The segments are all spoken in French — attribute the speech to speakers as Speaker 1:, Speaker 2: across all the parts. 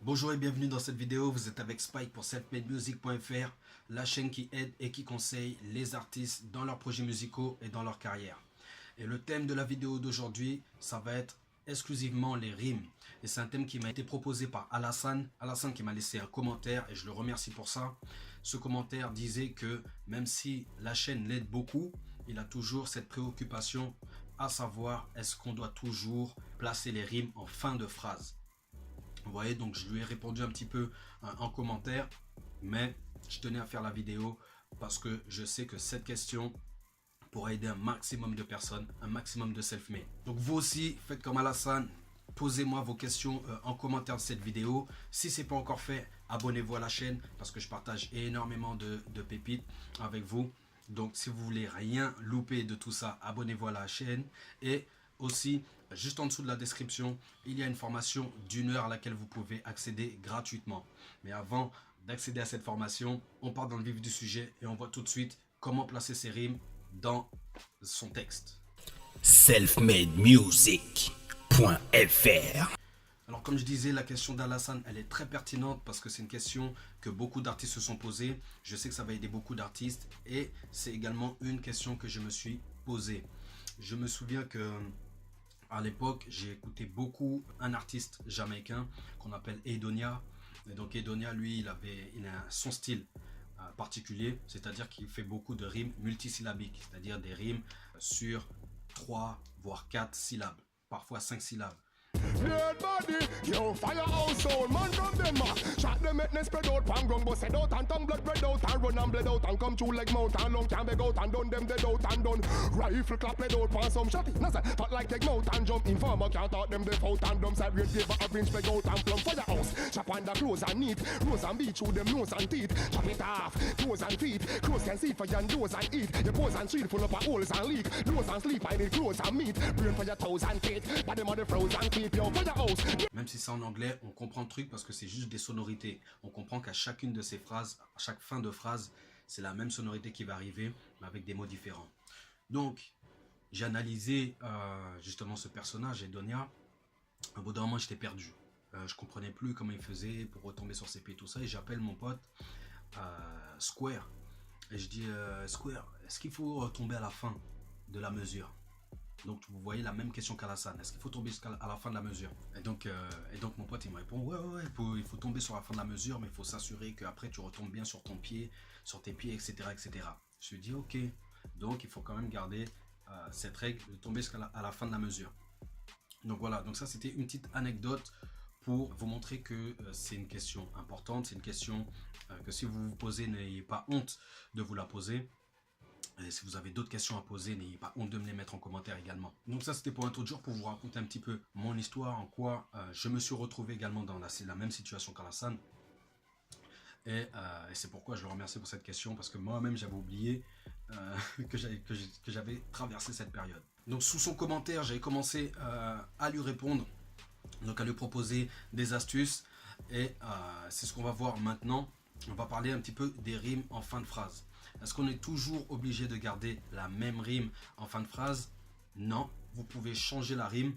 Speaker 1: Bonjour et bienvenue dans cette vidéo, vous êtes avec Spike pour selfmademusic.fr, la chaîne qui aide et qui conseille les artistes dans leurs projets musicaux et dans leur carrière. Et le thème de la vidéo d'aujourd'hui, ça va être exclusivement les rimes. Et c'est un thème qui m'a été proposé par Alassane qui m'a laissé un commentaire et je le remercie pour ça. Ce commentaire disait que même si la chaîne l'aide beaucoup, il a toujours cette préoccupation à savoir est-ce qu'on doit toujours placer les rimes en fin de phrase. Vous voyez, donc je lui ai répondu un petit peu en commentaire, mais je tenais à faire la vidéo parce que je sais que cette question pourra aider un maximum de personnes, un maximum de self-made. Donc vous aussi, faites comme Alassane, posez-moi vos questions en commentaire de cette vidéo. Si ce n'est pas encore fait, abonnez-vous à la chaîne parce que je partage énormément de pépites avec vous. Donc si vous voulez rien louper de tout ça, abonnez-vous à la chaîne. Et aussi, juste en dessous de la description, il y a une formation d'1 heure à laquelle vous pouvez accéder gratuitement. Mais avant d'accéder à cette formation, on part dans le vif du sujet et on voit tout de suite comment placer ses rimes dans son texte.
Speaker 2: Selfmademusic.fr.
Speaker 1: Alors comme je disais, la question d'Alassane, elle est très pertinente parce que c'est une question que beaucoup d'artistes se sont posées. Je sais que ça va aider beaucoup d'artistes et c'est également une question que je me suis posée. Je me souviens que à l'époque, j'ai écouté beaucoup un artiste jamaïcain qu'on appelle Edonia. Et donc Edonia, lui, il a son style particulier, c'est-à-dire qu'il fait beaucoup de rimes multisyllabiques, c'est-à-dire des rimes sur 3 voire 4 syllabes, parfois 5 syllabes.
Speaker 3: Dead body, yo, firehouse sound, man from them shot them make them spread out, pan ground bust out and tongue blood spread out and run and bled out and come through like mount and lung can beg out and done them dead out and done. Rifle clap bled out, pan some shotty, no say, fat like take mouth and jump. Informer can't talk them deaf out and dumb side red paper orange beg out and plumb firehouse. Chop on the clothes and neat, rose and beat through them nose and teeth. Chop it off, toes and feet, clothes can see for your nose and eat. Your pose and street full of holes and leak, nose and sleep, I need clothes and meat. Brain for your toes and feet, body mother frozen keep your firehouse.
Speaker 1: Même si c'est en anglais, on comprend le truc parce que c'est juste des sonorités. On comprend qu'à chacune de ces phrases, à chaque fin de phrase, c'est la même sonorité qui va arriver, mais avec des mots différents. Donc, j'ai analysé justement ce personnage, Edonia. Au bout d'un moment, j'étais perdu. Je comprenais plus comment il faisait pour retomber sur ses pieds, tout ça. Et j'appelle mon pote Square. Et je dis, Square, est-ce qu'il faut retomber à la fin de la mesure? Donc vous voyez la même question qu'Alassane. Est-ce qu'il faut tomber jusqu'à la fin de la mesure? Et donc mon pote il me répond ouais, il faut tomber sur la fin de la mesure, mais il faut s'assurer qu'après tu retombes bien sur ton pied, sur tes pieds, etc. Je lui dis ok. Donc il faut quand même garder cette règle de tomber jusqu'à la fin de la mesure. Donc voilà, donc ça c'était une petite anecdote pour vous montrer que c'est une question importante, c'est une question que si vous vous posez, n'ayez pas honte de vous la poser. Et si vous avez d'autres questions à poser, n'ayez pas honte de me les mettre en commentaire également. Donc ça c'était pour introduire, pour vous raconter un petit peu mon histoire, en quoi je me suis retrouvé également dans la même situation qu'Alassane. Et c'est pourquoi je le remercie pour cette question, parce que moi-même j'avais oublié que j'avais traversé cette période. Donc sous son commentaire, j'avais commencé à lui répondre, donc à lui proposer des astuces. Et c'est ce qu'on va voir maintenant. On va parler un petit peu des rimes en fin de phrase. Est-ce qu'on est toujours obligé de garder la même rime en fin de phrase? Non, vous pouvez changer la rime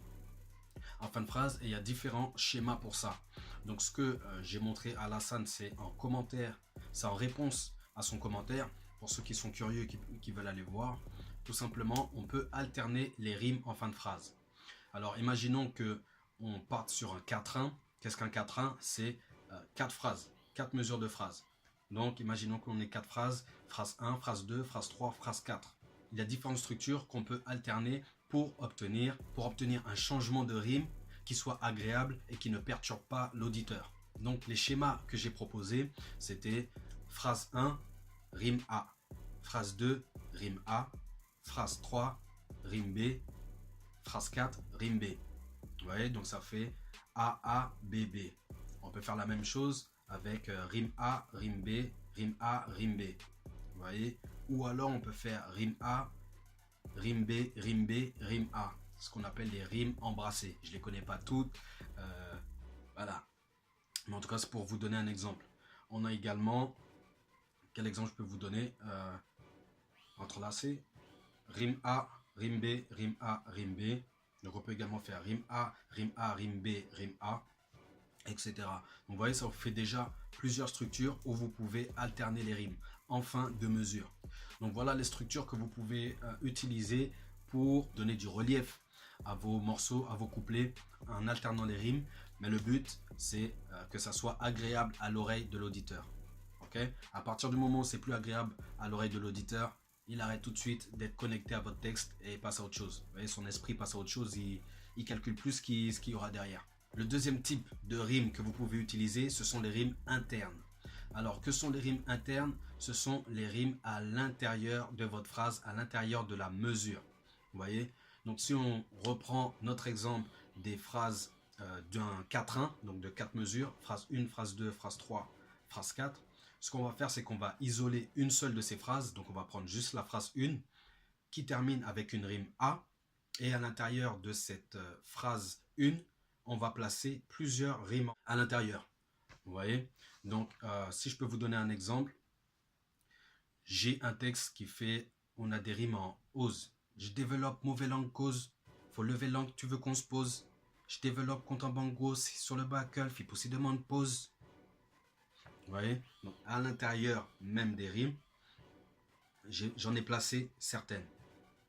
Speaker 1: en fin de phrase et il y a différents schémas pour ça. Donc ce que j'ai montré à Alassane, c'est en commentaire, c'est en réponse à son commentaire. Pour ceux qui sont curieux, qui veulent aller voir, tout simplement, on peut alterner les rimes en fin de phrase. Alors imaginons que on parte sur un quatrain. Qu'est-ce qu'un quatrain? C'est 4 phrases, 4 mesures de phrases. Donc, imaginons qu'on ait 4 phrases, phrase 1, phrase 2, phrase 3, phrase 4. Il y a différentes structures qu'on peut alterner pour obtenir un changement de rime qui soit agréable et qui ne perturbe pas l'auditeur. Donc, les schémas que j'ai proposés, c'était phrase 1, rime A. Phrase 2, rime A. Phrase 3, rime B. Phrase 4, rime B. Vous voyez, donc ça fait A, B, B. On peut faire la même chose avec rime A, rime B, rime A, rime B. Vous voyez? Ou alors on peut faire rime A, rime B, rime B, rime A. Ce qu'on appelle les rimes embrassées. Je ne les connais pas toutes. Voilà. Mais en tout cas, c'est pour vous donner un exemple. On a également, quel exemple je peux vous donner? Entrelacé. Rime A, rime B, rime A, rime B. Donc on peut également faire rime A, rime A, rime B, rime A. etc. Donc vous voyez, ça vous fait déjà plusieurs structures où vous pouvez alterner les rimes en fin de mesure. Donc voilà les structures que vous pouvez utiliser pour donner du relief à vos morceaux, à vos couplets, en alternant les rimes. Mais le but, c'est que ça soit agréable à l'oreille de l'auditeur. Okay? À partir du moment où c'est plus agréable à l'oreille de l'auditeur, il arrête tout de suite d'être connecté à votre texte et passe à autre chose. Vous voyez, son esprit passe à autre chose, il calcule plus ce qu'il y aura derrière. Le deuxième type de rimes que vous pouvez utiliser, ce sont les rimes internes. Alors, que sont les rimes internes? Ce sont les rimes à l'intérieur de votre phrase, à l'intérieur de la mesure. Vous voyez? Donc, si on reprend notre exemple des phrases d'un 4-1, donc de 4 mesures, phrase 1, phrase 2, phrase 3, phrase 4, ce qu'on va faire, c'est qu'on va isoler une seule de ces phrases. Donc, on va prendre juste la phrase 1 qui termine avec une rime A. Et à l'intérieur de cette phrase 1, on va placer plusieurs rimes à l'intérieur. Vous voyez? Donc, si je peux vous donner un exemple, j'ai un texte qui fait, on a des rimes en ose. Je développe mauvais langue cause, faut lever langue, tu veux qu'on se pose. Je développe compte en bango, sur le backle, fit pousser demande pause. Vous voyez? Donc, à l'intérieur même des rimes, j'en ai placé certaines.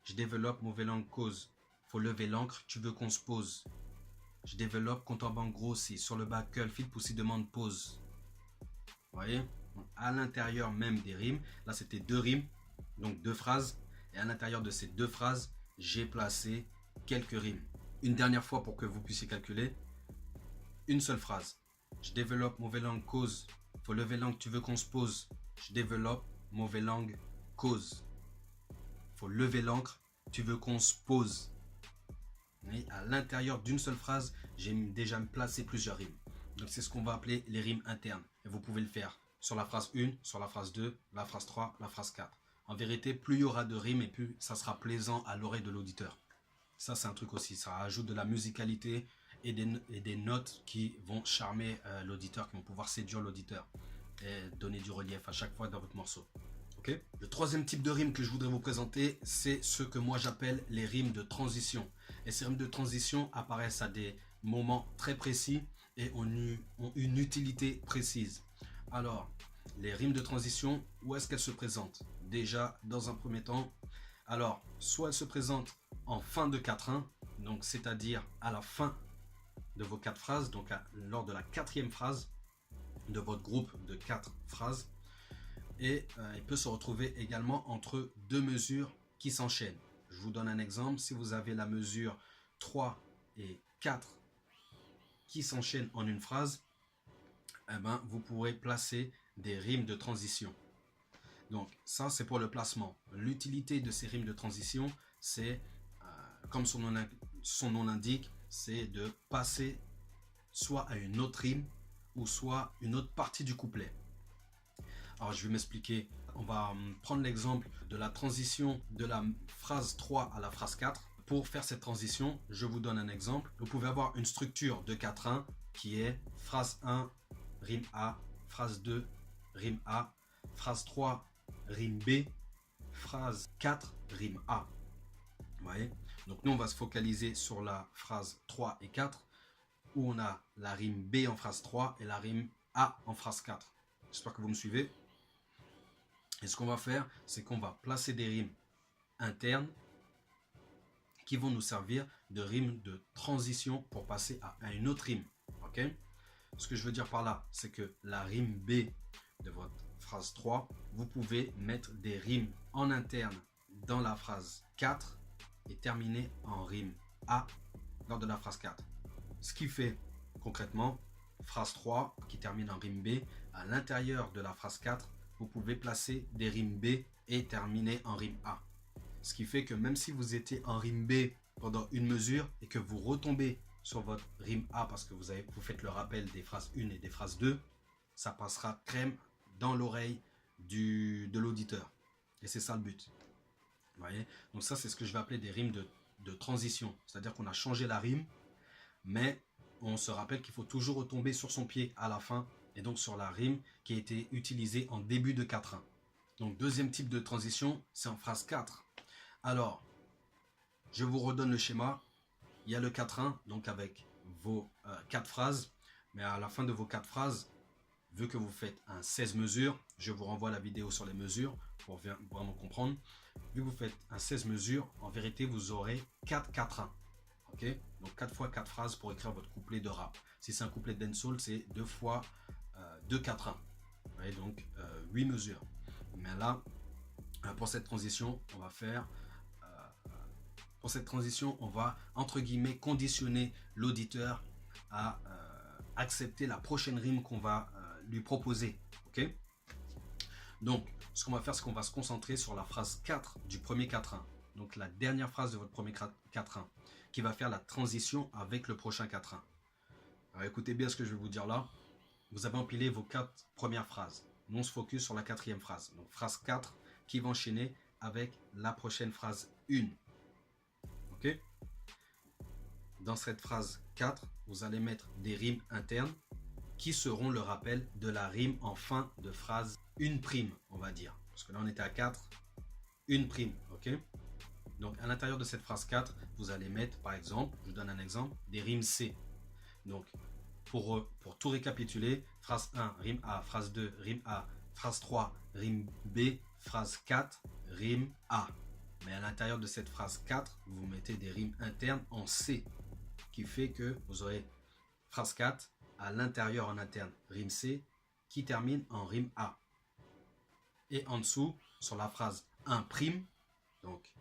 Speaker 1: Je développe mauvais langue cause, faut lever l'encre, tu veux qu'on se pose. Je développe compte en banque grossi, sur le backle, fil poussi demande pause. Vous voyez? Donc, à l'intérieur même des rimes, là c'était 2 rimes, donc 2 phrases. Et à l'intérieur de ces 2 phrases, j'ai placé quelques rimes. Une dernière fois pour que vous puissiez calculer. Une seule phrase. Je développe mauvais langue cause, faut lever langue, tu veux qu'on se pose. Je développe mauvais langue cause. Faut lever l'encre, tu veux qu'on se pose. Et à l'intérieur d'une seule phrase, j'ai déjà placé plusieurs rimes. Donc c'est ce qu'on va appeler les rimes internes. Et vous pouvez le faire sur la phrase 1, sur la phrase 2, la phrase 3, la phrase 4. En vérité, plus il y aura de rimes et plus ça sera plaisant à l'oreille de l'auditeur. Ça c'est un truc aussi, ça ajoute de la musicalité et des notes qui vont charmer l'auditeur, qui vont pouvoir séduire l'auditeur et donner du relief à chaque fois dans votre morceau. Okay. Le troisième type de rime que je voudrais vous présenter, c'est ce que moi j'appelle les rimes de transition. Et ces rimes de transition apparaissent à des moments très précis et ont une utilité précise. Alors, les rimes de transition, où est-ce qu'elles se présentent? Déjà, dans un premier temps, alors, soit elles se présentent en fin de 4-1, donc c'est-à-dire à la fin de vos 4 phrases, donc lors de la 4e phrase de votre groupe de 4 phrases. Et il peut se retrouver également entre 2 mesures qui s'enchaînent. Je vous donne un exemple. Si vous avez la mesure 3 et 4 qui s'enchaînent en une phrase, eh ben, vous pourrez placer des rimes de transition. Donc ça, c'est pour le placement. L'utilité de ces rimes de transition, c'est, comme son nom l'indique, c'est de passer soit à une autre rime ou soit une autre partie du couplet. Alors je vais m'expliquer. On va prendre l'exemple de la transition de la phrase 3 à la phrase 4. Pour faire cette transition, je vous donne un exemple. Vous pouvez avoir une structure de 4-1 qui est phrase 1, rime A, phrase 2, rime A, phrase 3, rime B, phrase 4, rime A. Vous voyez? Donc nous, on va se focaliser sur la phrase 3 et 4, où on a la rime B en phrase 3 et la rime A en phrase 4. J'espère que vous me suivez. Et ce qu'on va faire, c'est qu'on va placer des rimes internes qui vont nous servir de rimes de transition pour passer à une autre rime. Okay? Ce que je veux dire par là, c'est que la rime B de votre phrase 3, vous pouvez mettre des rimes en interne dans la phrase 4 et terminer en rime A lors de la phrase 4. Ce qui fait concrètement, phrase 3 qui termine en rime B, à l'intérieur de la phrase 4, vous pouvez placer des rimes B et terminer en rime A. Ce qui fait que même si vous étiez en rime B pendant une mesure et que vous retombez sur votre rime A parce que vous faites le rappel des phrases 1 et des phrases 2, ça passera crème dans l'oreille de l'auditeur. Et c'est ça le but. Vous voyez? Donc ça, c'est ce que je vais appeler des rimes de transition. C'est-à-dire qu'on a changé la rime, mais on se rappelle qu'il faut toujours retomber sur son pied à la fin et donc sur la rime qui a été utilisée en début de 4-1. Donc deuxième type de transition, c'est en phrase 4. Alors, je vous redonne le schéma. Il y a le 4-1, donc avec vos 4 phrases. Mais à la fin de vos 4 phrases, vu que vous faites un 16 mesures, je vous renvoie à la vidéo sur les mesures pour vraiment comprendre. Vu que vous faites un 16 mesures, en vérité, vous aurez 4-4-1. Ok? Donc 4 fois 4 phrases pour écrire votre couplet de rap. Si c'est un couplet de dancehall, c'est 2 fois 2-4-1. Ouais, donc 8 mesures. Mais là, pour cette transition, on va faire... pour cette transition, on va, entre guillemets, conditionner l'auditeur à accepter la prochaine rime qu'on va lui proposer. Ok? Donc, ce qu'on va faire, c'est qu'on va se concentrer sur la phrase 4 du premier 4-1. Donc, la dernière phrase de votre premier 4-1 qui va faire la transition avec le prochain 4-1. Alors, écoutez bien ce que je vais vous dire là. Vous avez empilé vos 4 premières phrases. Nous, on se focus sur la 4e phrase. Donc, phrase 4 qui va enchaîner avec la prochaine phrase 1. Ok? Dans cette phrase 4, vous allez mettre des rimes internes qui seront le rappel de la rime en fin de phrase 1 prime, on va dire. Parce que là, on était à 4, 1 prime, ok? Donc, à l'intérieur de cette phrase 4, vous allez mettre, par exemple, je vous donne un exemple, des rimes C. Donc, pour tout récapituler, phrase 1, rime A, phrase 2, rime A, phrase 3, rime B, phrase 4, rime A. Mais à l'intérieur de cette phrase 4, vous mettez des rimes internes en C, qui fait que vous aurez phrase 4, à l'intérieur en interne, rime C, qui termine en rime A. Et en dessous, sur la phrase 1 prime, donc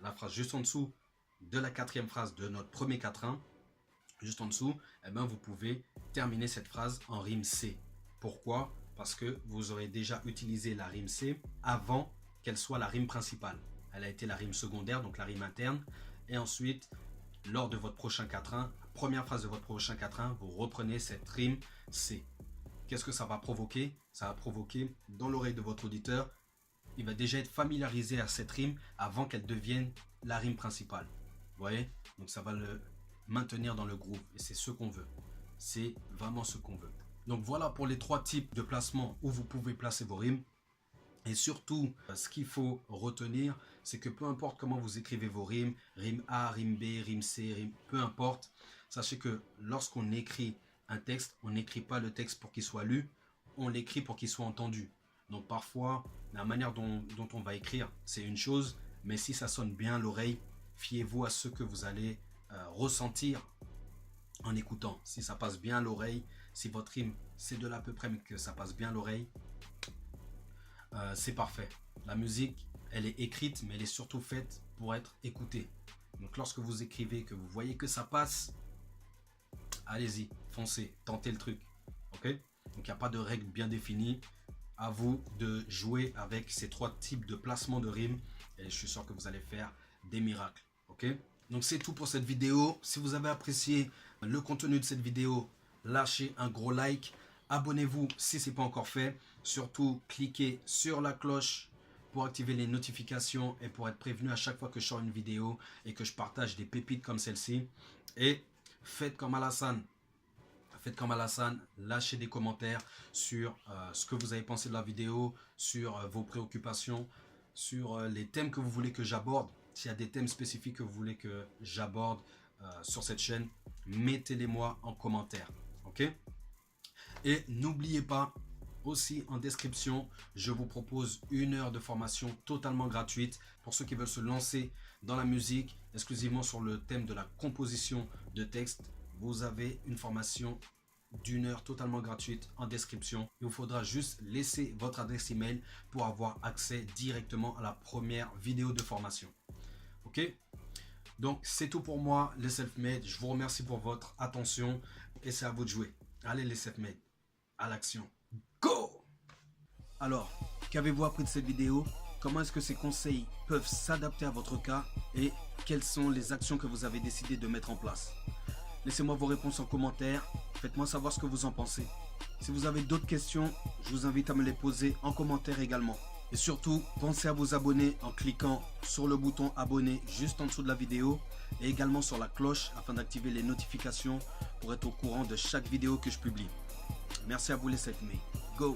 Speaker 1: la phrase juste en dessous de la 4e phrase de notre premier 4-1, juste en dessous, eh bien, vous pouvez terminer cette phrase en rime C. Pourquoi? Parce que vous aurez déjà utilisé la rime C avant qu'elle soit la rime principale. Elle a été la rime secondaire, donc la rime interne. Et ensuite, lors de votre prochain 4-1, première phrase de votre prochain 4-1, vous reprenez cette rime C. Qu'est-ce que ça va provoquer? Ça va provoquer dans l'oreille de votre auditeur, il va déjà être familiarisé à cette rime avant qu'elle devienne la rime principale. Vous voyez? Donc ça va le maintenir dans le groove. Et c'est ce qu'on veut. C'est vraiment ce qu'on veut. Donc voilà pour les 3 types de placements où vous pouvez placer vos rimes. Et surtout, ce qu'il faut retenir, c'est que peu importe comment vous écrivez vos rimes, rime A, rime B, rime C, rime, peu importe, sachez que lorsqu'on écrit un texte, on n'écrit pas le texte pour qu'il soit lu, on l'écrit pour qu'il soit entendu. Donc parfois, la manière dont on va écrire, c'est une chose, mais si ça sonne bien à l'oreille, fiez-vous à ce que vous allez ressentir en écoutant. Si ça passe bien à l'oreille, si votre rime, c'est de l'à peu près, mais que ça passe bien à l'oreille, c'est parfait. La musique, elle est écrite, mais elle est surtout faite pour être écoutée. Donc lorsque vous écrivez, que vous voyez que ça passe, allez-y, foncez, tentez le truc. Ok? Donc il n'y a pas de règle bien définie. À vous de jouer avec ces 3 types de placements de rimes. Et je suis sûr que vous allez faire des miracles. Ok? Donc c'est tout pour cette vidéo. Si vous avez apprécié le contenu de cette vidéo, lâchez un gros like. Abonnez-vous si ce n'est pas encore fait. Surtout, cliquez sur la cloche pour activer les notifications et pour être prévenu à chaque fois que je sors une vidéo et que je partage des pépites comme celle-ci. Et faites comme Alassane. Faites comme Alassane, lâchez des commentaires sur ce que vous avez pensé de la vidéo, sur vos préoccupations, sur les thèmes que vous voulez que j'aborde. S'il y a des thèmes spécifiques que vous voulez que j'aborde sur cette chaîne, mettez-les moi en commentaire. Ok? Et n'oubliez pas, aussi en description, je vous propose 1 heure de formation totalement gratuite pour ceux qui veulent se lancer dans la musique, exclusivement sur le thème de la composition de texte. Vous avez une formation d'1 heure totalement gratuite en description. Il vous faudra juste laisser votre adresse email pour avoir accès directement à la première vidéo de formation. Ok? Donc c'est tout pour moi, les self-made. Je vous remercie pour votre attention et c'est à vous de jouer. Allez les self-made, à l'action. Go! Alors, qu'avez-vous appris de cette vidéo? Comment est-ce que ces conseils peuvent s'adapter à votre cas? Et quelles sont les actions que vous avez décidé de mettre en place? Laissez-moi vos réponses en commentaire. Faites-moi savoir ce que vous en pensez. Si vous avez d'autres questions, je vous invite à me les poser en commentaire également. Et surtout, pensez à vous abonner en cliquant sur le bouton abonner juste en dessous de la vidéo et également sur la cloche afin d'activer les notifications pour être au courant de chaque vidéo que je publie. Merci à vous les self-made. Go!